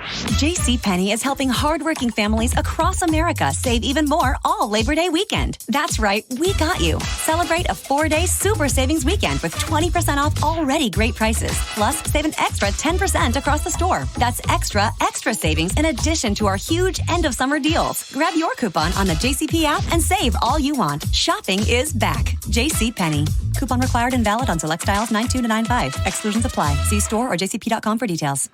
JCPenney is helping hardworking families across America save even more all Labor Day weekend. That's right, we got you. Celebrate a 4-day super savings weekend with 20% off already great prices. Plus, save an extra 10% across the store. That's extra savings in addition to our huge end-of-summer deals. Grab your coupon on the JCP app and save all you want. Shopping is back. JCPenney. Coupon required and valid on select styles 9.2 to 9.5. Exclusions apply. See store or jcp.com for details.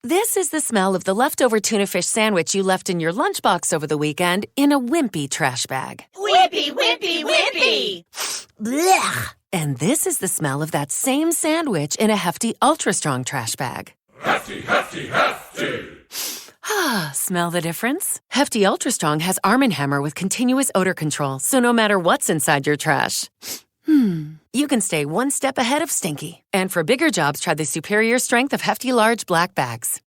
This is the smell of the leftover tuna fish sandwich you left in your lunchbox over the weekend in a wimpy trash bag. Wimpy, wimpy, wimpy! Blech! And this is the smell of that same sandwich in a hefty, ultra-strong trash bag. Hefty, hefty, hefty! Ah, smell the difference? Hefty Ultra Strong has Arm & Hammer with continuous odor control, so no matter what's inside your trash, you can stay one step ahead of stinky. And for bigger jobs, try the superior strength of Hefty Large Black Bags.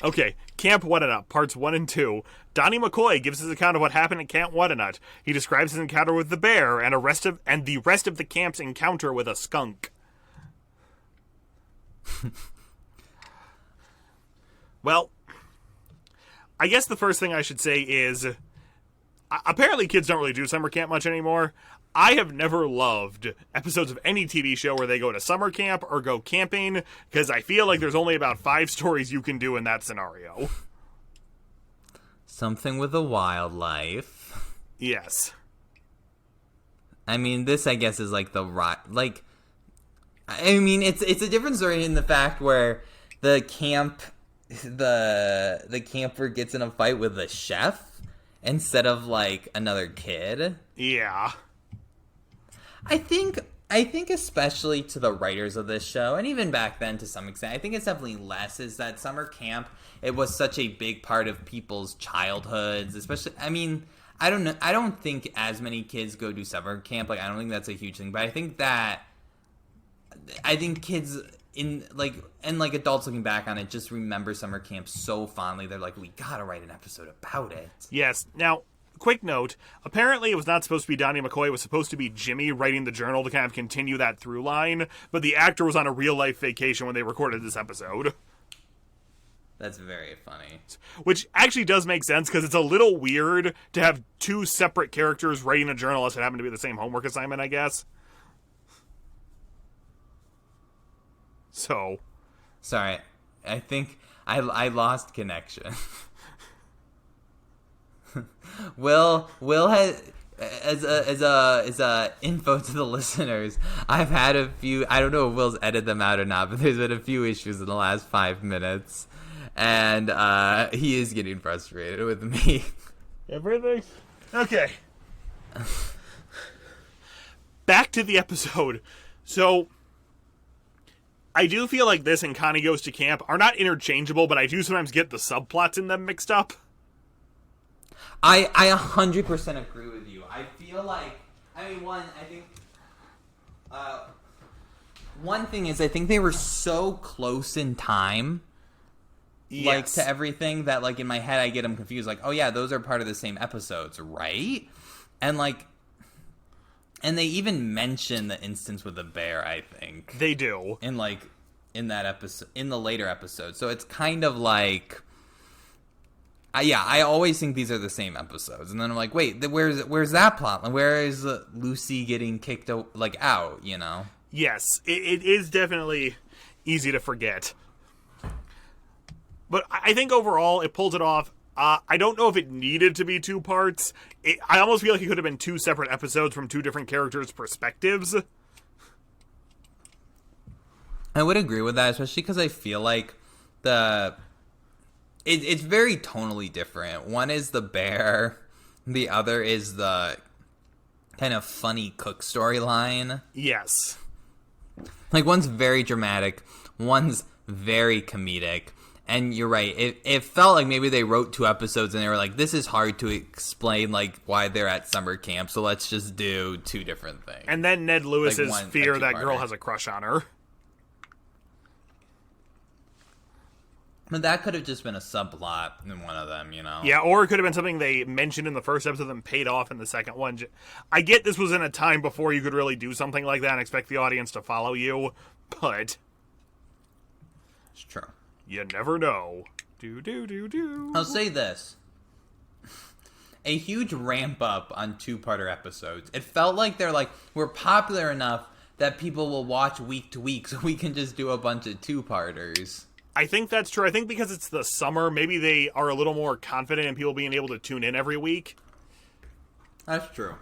Okay, Camp Whatanut, parts 1 and 2. Donnie McCoy gives his account of what happened at Camp Whatanut. He describes his encounter with the bear and the rest of the camp's encounter with a skunk. Well, I guess the first thing I should say is, apparently kids don't really do summer camp much anymore. I have never loved episodes of any TV show where they go to summer camp or go camping, because I feel like there's only about 5 stories you can do in that scenario. Something with a wildlife. Yes. I mean, this, I guess, is like I mean, it's a different story in the fact where the camper gets in a fight with the chef instead of, like, another kid. Yeah. I think especially to the writers of this show, and even back then to some extent, I think it's definitely less, is that summer camp, it was such a big part of people's childhoods, especially, I mean, I don't know, I don't think as many kids go to summer camp, like, I don't think that's a huge thing, but I think kids in, like, and, like, adults looking back on it just remember summer camp so fondly, they're like, we gotta write an episode about it. Yes. Now, quick note, apparently it was not supposed to be Donnie McCoy, it was supposed to be Jimmy writing the journal to kind of continue that through line, but the actor was on a real-life vacation when they recorded this episode. That's very funny. Which actually does make sense, because it's a little weird to have 2 separate characters writing a journal unless it happened to be the same homework assignment, I guess. So. Sorry, I think I lost connection. Will has as a info to the listeners. I've had a few. I don't know if Will's edited them out or not, but there's been a few issues in the last 5 minutes, and he is getting frustrated with me. Everything? Okay. Back to the episode. So, I do feel like this and Connie Goes to Camp are not interchangeable, but I do sometimes get the subplots in them mixed up. I 100% agree with you. I feel like, I mean, one thing is I think they were so close in time, yes, like, to everything that, like, in my head I get them confused. Like, oh yeah, those are part of the same episodes, right? And, like, and they even mention the instance with the bear, I think. They do. In that episode, in the later episode. So it's kind of like, I always think these are the same episodes, and then I'm like, wait, where's that plot? Where is Lucy getting kicked out? You know? Yes, it is definitely easy to forget, but I think overall it pulls it off. I don't know if it needed to be 2 parts. I almost feel like it could have been 2 separate episodes from 2 different characters' perspectives. I would agree with that, especially because I feel like it's very tonally different. One is the bear, the other is the kind of funny cook storyline. Yes. Like, one's very dramatic, one's very comedic. And you're right, it felt like maybe they wrote 2 episodes and they were like, this is hard to explain, like, why they're at summer camp, so let's just do 2 different things. And then Ned Lewis's fear that girl has a crush on her. But that could have just been a subplot in one of them, you know? Yeah, or it could have been something they mentioned in the first episode and paid off in the second one. I get this was in a time before you could really do something like that and expect the audience to follow you, but... It's true. You never know. Do. I'll say this. A huge ramp up on 2-parter episodes. It felt like we're popular enough that people will watch week to week, so we can just do a bunch of 2-parters. I think that's true. I think because it's the summer, maybe they are a little more confident in people being able to tune in every week. That's true.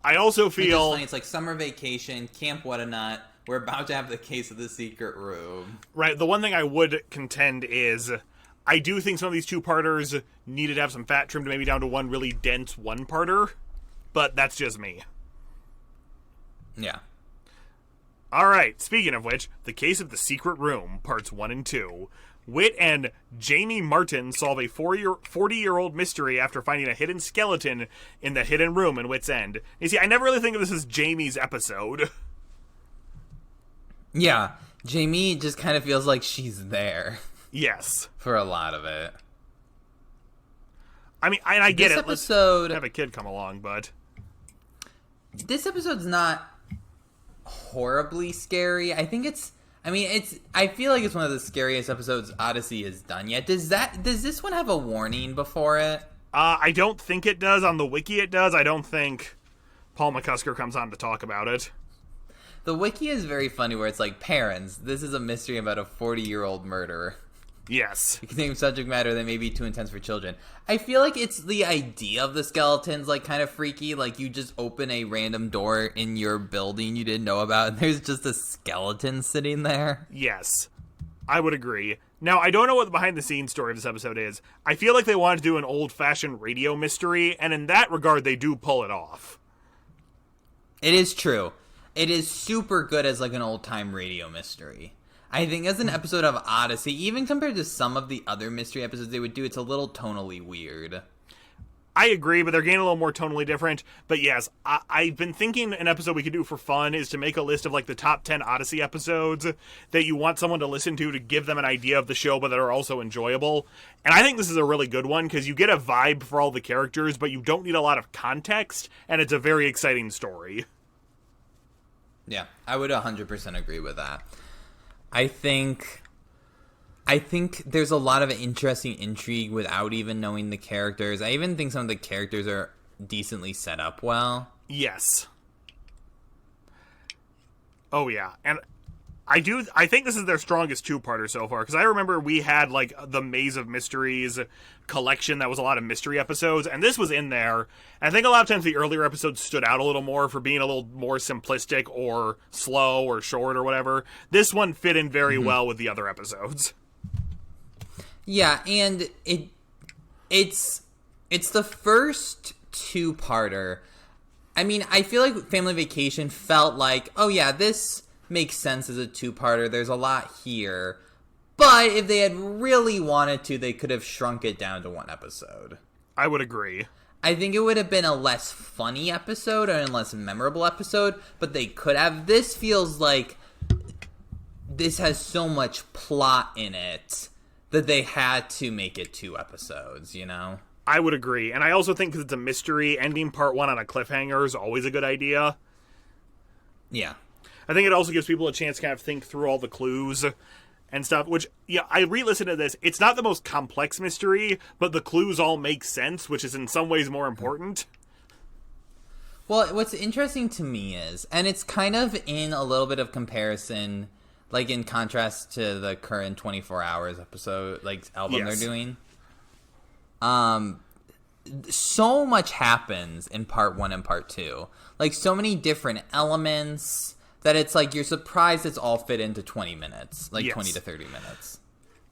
I also feel... It's like summer vacation, Camp What-A-Nut. We're about to have the case of the secret room. Right. The one thing I would contend is I do think some of these 2-parters needed to have some fat trimmed maybe down to one really dense 1-parter, but that's just me. Yeah. All right, speaking of which, The Case of the Secret Room, Parts 1 and 2. Whit and Jamie Martin solve a 40-year-old mystery after finding a hidden skeleton in the hidden room in Whit's End. You see, I never really think of this as Jamie's episode. Yeah, Jamie just kind of feels like she's there. Yes. For a lot of it. I mean, I get this it. Episode, Let's have a kid come along, but... This episode's not horribly scary. I feel like it's one of the scariest episodes Odyssey has done yet. Does this one have a warning before it? I don't think it does. On the wiki it does. I don't think Paul McCusker comes on to talk about it. The wiki is very funny where it's like, parents, this is a mystery about a 40-year-old murderer. Yes. It contains subject matter that may be too intense for children. I feel like it's the idea of the skeletons, like, kind of freaky. Like, you just open a random door in your building you didn't know about, and there's just a skeleton sitting there. Yes. I would agree. Now, I don't know what the behind-the-scenes story of this episode is. I feel like they wanted to do an old-fashioned radio mystery, and in that regard, they do pull it off. It is true. It is super good as, like, an old-time radio mystery. I think as an episode of Odyssey, even compared to some of the other mystery episodes they would do, it's a little tonally weird. I agree, but they're getting a little more tonally different. But yes, I've been thinking an episode we could do for fun is to make a list of like the top 10 Odyssey episodes that you want someone to listen to give them an idea of the show, but that are also enjoyable. And I think this is a really good one because you get a vibe for all the characters, but you don't need a lot of context, and it's a very exciting story. Yeah, I would 100% agree with that. I think there's a lot of interesting intrigue without even knowing the characters. I even think some of the characters are decently set up well. Yes. Oh, yeah. And I think this is their strongest 2-parter so far, because I remember we had, like, the Maze of Mysteries collection that was a lot of mystery episodes, and this was in there. And I think a lot of times the earlier episodes stood out a little more for being a little more simplistic or slow or short or whatever. This one fit in very well with the other episodes. Yeah, and it's the first 2-parter. I mean, I feel like Family Vacation felt like, oh yeah, this makes sense as a 2-parter. There's a lot here. But if they had really wanted to, they could have shrunk it down to 1 episode. I would agree. I think it would have been a less funny episode and a less memorable episode, but they could have. This feels like this has so much plot in it that they had to make it 2 episodes, you know? I would agree. And I also think because it's a mystery, ending part 1 on a cliffhanger is always a good idea. Yeah. I think it also gives people a chance to kind of think through all the clues and stuff, which, yeah, I re-listened to this. It's not the most complex mystery, but the clues all make sense, which is in some ways more important. Well, what's interesting to me is, and it's kind of in a little bit of comparison, like in contrast to the current 24 Hours episode, like, album Yes. they're doing. So much happens in part 1 and part 2. Like, so many different elements that it's like you're surprised it's all fit into 20 minutes. Like, Yes. 20 to 30 minutes.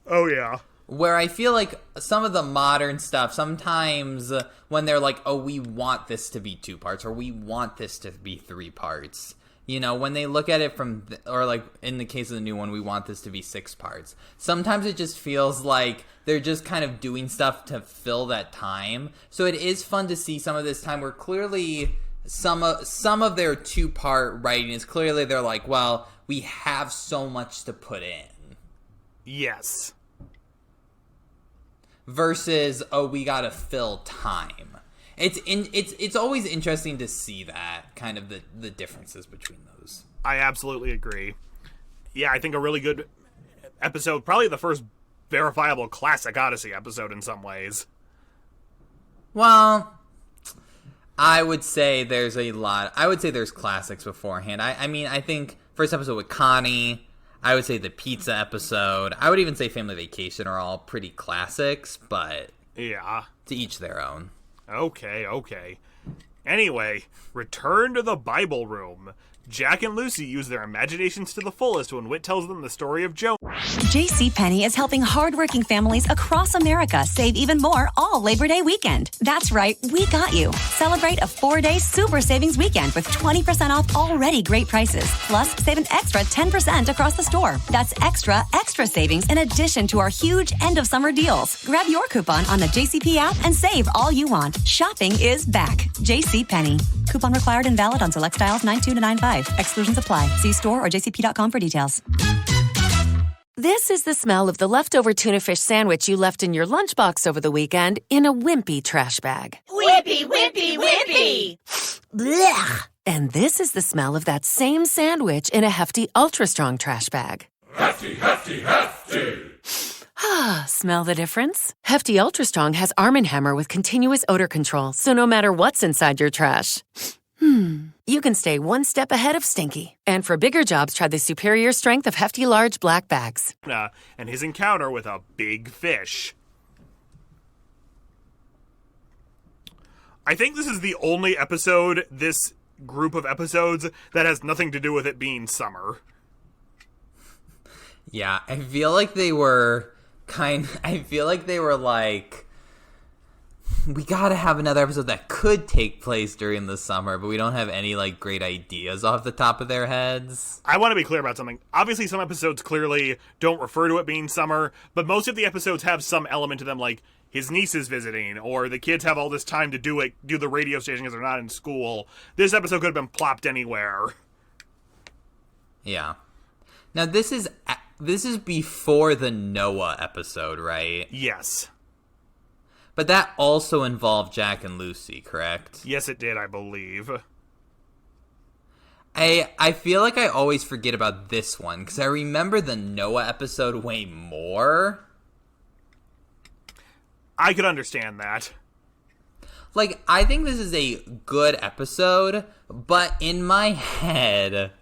Oh, yeah. Where I feel like some of the modern stuff, sometimes when they're like, oh, we want this to be 2 parts, or we want this to be 3 parts. You know, when they look at it from, or like in the case of the new one, we want this to be 6 parts. Sometimes it just feels like they're just kind of doing stuff to fill that time. So it is fun to see some of this time where clearly some of their 2-part writing is clearly they're like, well, we have so much to put in. Yes. Versus, oh, we gotta fill time. It's always interesting to see that, kind of the differences between those. I absolutely agree. Yeah, I think a really good episode, probably the first verifiable classic Odyssey episode in some ways. Well, I would say there's a lot. I would say there's classics beforehand. I mean, I think first episode with Connie, I would say the pizza episode, I would even say Family Vacation are all pretty classics, but yeah, to each their own. Okay. Anyway, return to the Bible room. Jack and Lucy use their imaginations to the fullest when Whit tells them the story of Jonah. JCPenney is helping hardworking families across America save even more all Labor Day weekend. That's right, we got you. Celebrate a 4-day super savings weekend with 20% off already great prices. Plus, save an extra 10% across the store. That's extra savings in addition to our huge end of summer deals. Grab your coupon on the JCP app and save all you want. Shopping is back. JCPenney. Coupon required and valid on select styles 9.2 to 9.5. Exclusions apply. See store or jcp.com for details. This is the smell of the leftover tuna fish sandwich you left in your lunchbox over the weekend in a wimpy trash bag. Wimpy, wimpy, wimpy! Blech! And this is the smell of that same sandwich in a hefty, ultra-strong trash bag. Hefty, hefty, hefty! Ah, smell the difference? Hefty Ultra Strong has Arm & Hammer with continuous odor control, so no matter what's inside your trash, you can stay one step ahead of stinky. And for bigger jobs, try the superior strength of Hefty Large Black Bags. And his encounter with a big fish. I think this is the only episode, this group of episodes, that has nothing to do with it being summer. Yeah, I feel like they were like, we gotta have another episode that could take place during the summer, but we don't have any, like, great ideas off the top of their heads. I want to be clear about something. Obviously, some episodes clearly don't refer to it being summer, but most of the episodes have some element to them, like his niece is visiting, or the kids have all this time to do the radio station because they're not in school. This episode could have been plopped anywhere. Yeah. Now, this is before the Noah episode, right? Yes. But that also involved Jack and Lucy, correct? Yes, it did, I believe. I feel like I always forget about this one, because I remember the Noah episode way more. I could understand that. Like, I think this is a good episode, but in my head,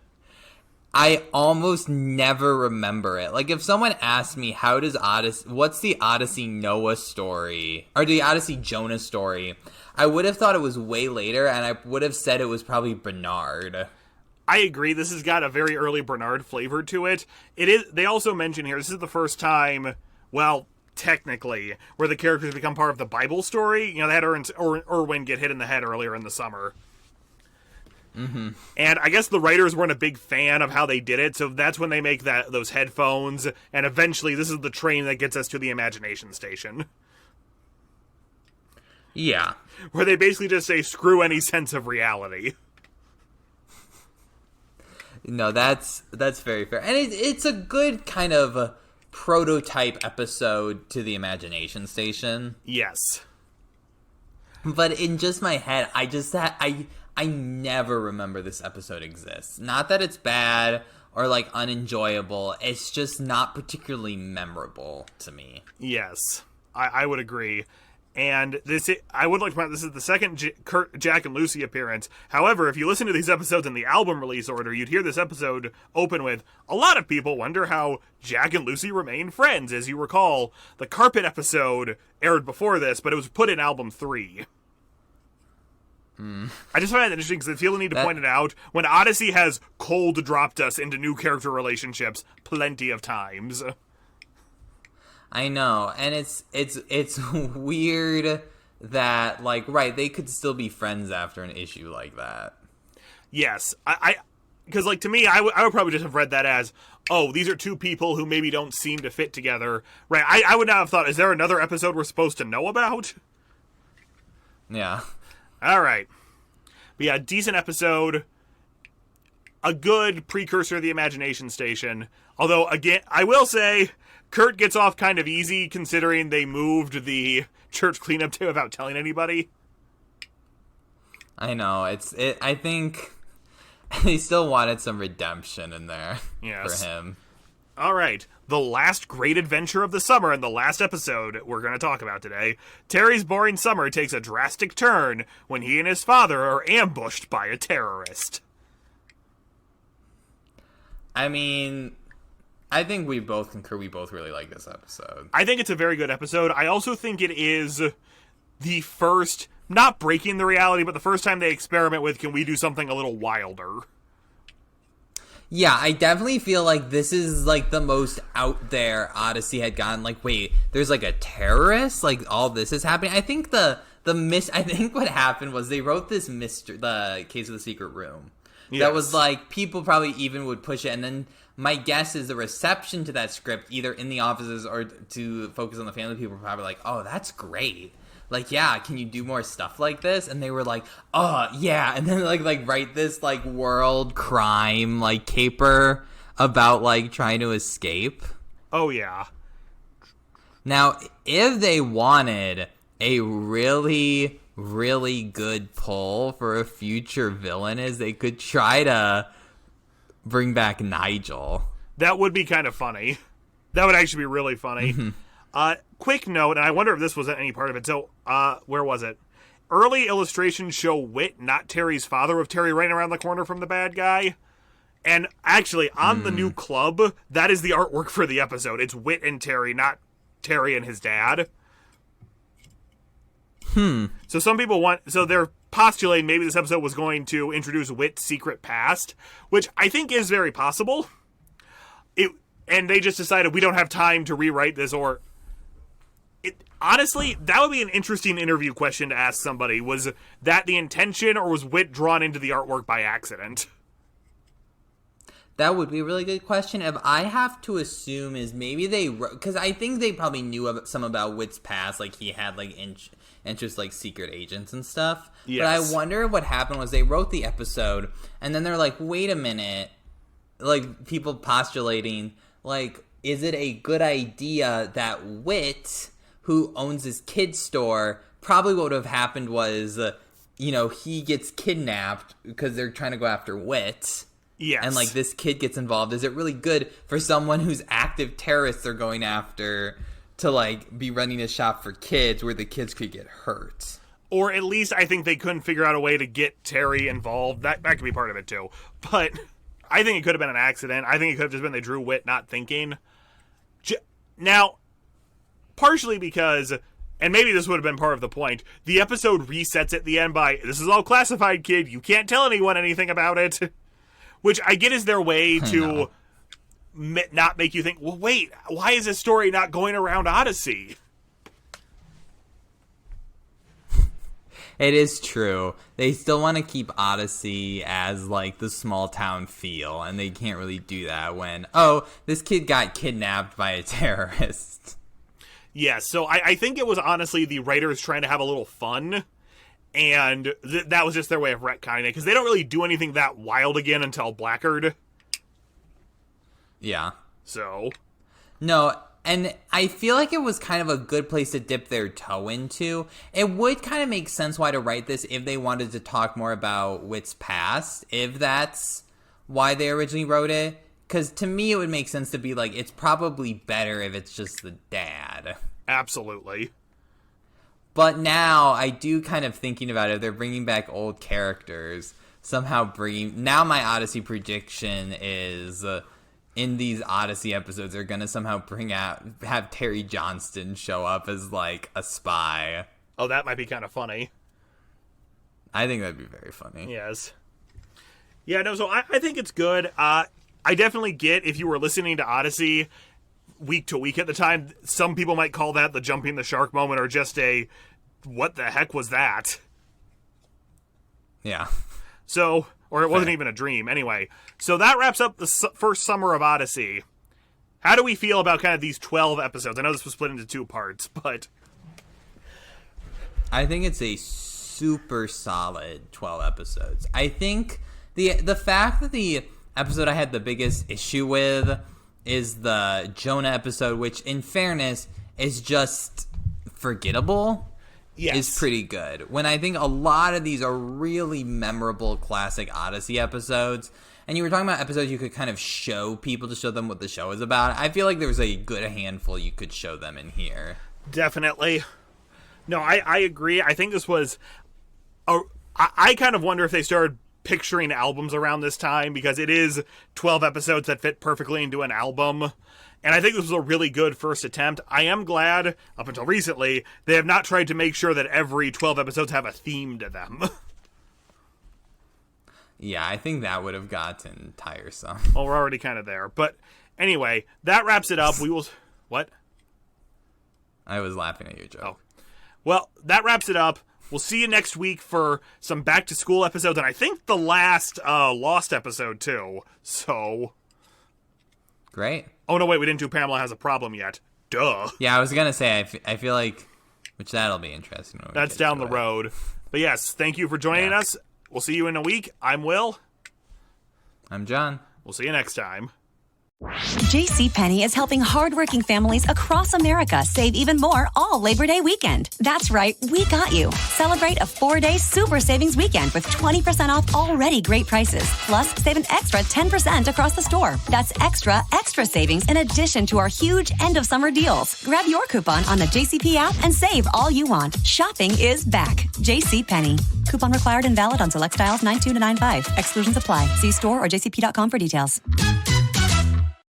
I almost never remember it. Like, if someone asked me, what's the Odyssey Noah story, or the Odyssey Jonah story, I would have thought it was way later, and I would have said it was probably Bernard. I agree, this has got a very early Bernard flavor to it. They also mention here, this is the first time, well, technically, where the characters become part of the Bible story. You know, they had Erwin get hit in the head earlier in the summer. Mm-hmm. And I guess the writers weren't a big fan of how they did it, so that's when they make those headphones, and eventually this is the train that gets us to the imagination station. Yeah. Where they basically just say, screw any sense of reality. No, that's very fair. And it's a good kind of prototype episode to the imagination station. Yes. But in just my head, I never remember this episode exists. Not that it's bad or, like, unenjoyable. It's just not particularly memorable to me. Yes, I would agree. And I would like to point out, this is the second Jack and Lucy appearance. However, if you listen to these episodes in the album release order, you'd hear this episode open with, a lot of people wonder how Jack and Lucy remain friends. As you recall, the carpet episode aired before this, but it was put in album 3. I just find that interesting because I feel the need to point it out. When Odyssey has cold dropped us into new character relationships plenty of times. I know, and it's weird that, like, right, they could still be friends after an issue like that. Yes, because, like, to me, I would probably just have read that as, oh, these are two people who maybe don't seem to fit together. Right, I would not have thought, is there another episode we're supposed to know about? Yeah. All right. But yeah, decent episode. A good precursor to the Imagination Station. Although, again, I will say, Kurt gets off kind of easy considering they moved the church cleanup day without telling anybody. I know. I think they still wanted some redemption in there for him. All right, the last great adventure of the summer and the last episode we're going to talk about today. Terry's boring summer takes a drastic turn when he and his father are ambushed by a terrorist. I mean, I think we both concur. We both really like this episode. I think it's a very good episode. I also think it is the first, not breaking the reality, but the first time they experiment with, can we do something a little wilder? Yeah, I definitely feel like this is, like, the most out there Odyssey had gone. Like, wait, there's, like, a terrorist? Like, all this is happening? I think I think what happened was they wrote this the Case of the Secret Room. Yes. That was, like, people probably even would push it. And then my guess is the reception to that script, either in the offices or to focus on the family, people were probably like, oh, that's great. Like, yeah, can you do more stuff like this? And they were like, oh, yeah. And then, like write this, like, world crime, like, caper about, like, trying to escape. Oh, yeah. Now, if they wanted a really, really good pull for a future villain, is they could try to bring back Nigel. That would be kind of funny. That would actually be really funny. Quick note, and I wonder if this was any part of it. So, where was it? Early illustrations show Whit, not Terry's father, with Terry right around the corner from the bad guy. And actually, on the new club, that is the artwork for the episode. It's Whit and Terry, not Terry and his dad. So some people they're postulating maybe this episode was going to introduce Whit's secret past, which I think is very possible. And they just decided we don't have time to rewrite this, or... Honestly, that would be an interesting interview question to ask somebody. Was that the intention, or was Whit drawn into the artwork by accident? That would be a really good question. If I have to assume is maybe they... Because I think they probably knew some about Whit's past. Like, he had, like, interest, like, secret agents and stuff. Yes. But I wonder what happened was they wrote the episode, and then they're like, wait a minute. Like, people postulating, like, is it a good idea that Whit... who owns his kid store, probably what would have happened was, he gets kidnapped because they're trying to go after Whit. Yes. And, like, this kid gets involved. Is it really good for someone who's active terrorists they're going after to, like, be running a shop for kids where the kids could get hurt? Or at least I think they couldn't figure out a way to get Terry involved. That could be part of it, too. But I think it could have been an accident. I think it could have just been they drew Whit not thinking. Now... partially because, and maybe this would have been part of the point, the episode resets at the end by, this is all classified, kid, you can't tell anyone anything about it. Which I get is their way to not make you think, well, wait, why is this story not going around Odyssey? It is true. They still want to keep Odyssey as, like, the small town feel, and they can't really do that when, oh, this kid got kidnapped by a terrorist. Yes, so I think it was honestly the writers trying to have a little fun, and that was just their way of retconning it, because they don't really do anything that wild again until Blackguard. Yeah. So. No, and I feel like it was kind of a good place to dip their toe into. It would kind of make sense why to write this if they wanted to talk more about Whit's past, if that's why they originally wrote it. Because to me, it would make sense to be like, it's probably better if it's just the dad. Absolutely. But now, I do kind of thinking about it, they're bringing back old characters. Now my Odyssey prediction is, in these Odyssey episodes, they're going to somehow have Terry Johnston show up as, like, a spy. Oh, that might be kind of funny. I think that'd be very funny. Yes. Yeah, no, so I think it's good. I definitely get, if you were listening to Odyssey week to week at the time, some people might call that the jumping the shark moment, or just a, what the heck was that? Yeah. So, or it wasn't even a dream. Anyway, so that wraps up the first summer of Odyssey. How do we feel about kind of these 12 episodes? I know this was split into 2 parts, but... I think it's a super solid 12 episodes. I think the fact that the episode I had the biggest issue with is the Jonah episode, which, in fairness, is just forgettable. Yes. Is pretty good. When I think a lot of these are really memorable classic Odyssey episodes, and you were talking about episodes you could kind of show people to show them what the show is about. I feel like there was a good handful you could show them in here. Definitely. No, I agree. I think this was... I kind of wonder if they started picturing albums around this time, because it is 12 episodes that fit perfectly into an album. And I think this was a really good first attempt. I am glad, up until recently, they have not tried to make sure that every 12 episodes have a theme to them. Yeah, I think that would have gotten tiresome. Well, we're already kind of there. But anyway, that wraps it up. We will... What? I was laughing at your joke. Oh. Well, that wraps it up. We'll see you next week for some back-to-school episodes, and I think the last Lost episode, too. So... Great. Oh, no, wait, we didn't do Pamela Has a Problem yet. Duh. Yeah, I was going to say, I feel like, which that'll be interesting. That's down the road. But yes, thank you for joining us. We'll see you in a week. I'm Will. I'm John. We'll see you next time. JCPenney is helping hardworking families across America save even more all Labor Day weekend. That's right, we got you. Celebrate a 4-day super savings weekend with 20% off already great prices. Plus, save an extra 10% across the store. That's extra savings in addition to our huge end-of-summer deals. Grab your coupon on the JCP app and save all you want. Shopping is back. JCPenney. Coupon required and valid on select styles 9.2 to 9.5. Exclusions apply. See store or jcp.com for details.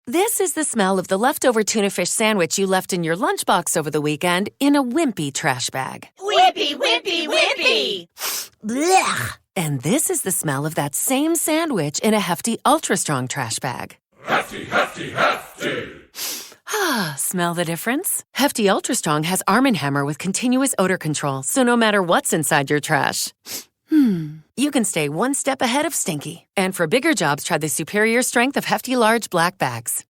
This is the smell of the leftover tuna fish sandwich you left in your lunchbox over the weekend in a wimpy trash bag. Wimpy, wimpy, wimpy! Blech! And this is the smell of that same sandwich in a hefty, ultra-strong trash bag. Hefty, hefty, hefty. Ah, smell the difference? Hefty Ultra Strong has Arm & Hammer with continuous odor control, so no matter what's inside your trash, you can stay one step ahead of stinky. And for bigger jobs, try the superior strength of Hefty Large Black Bags.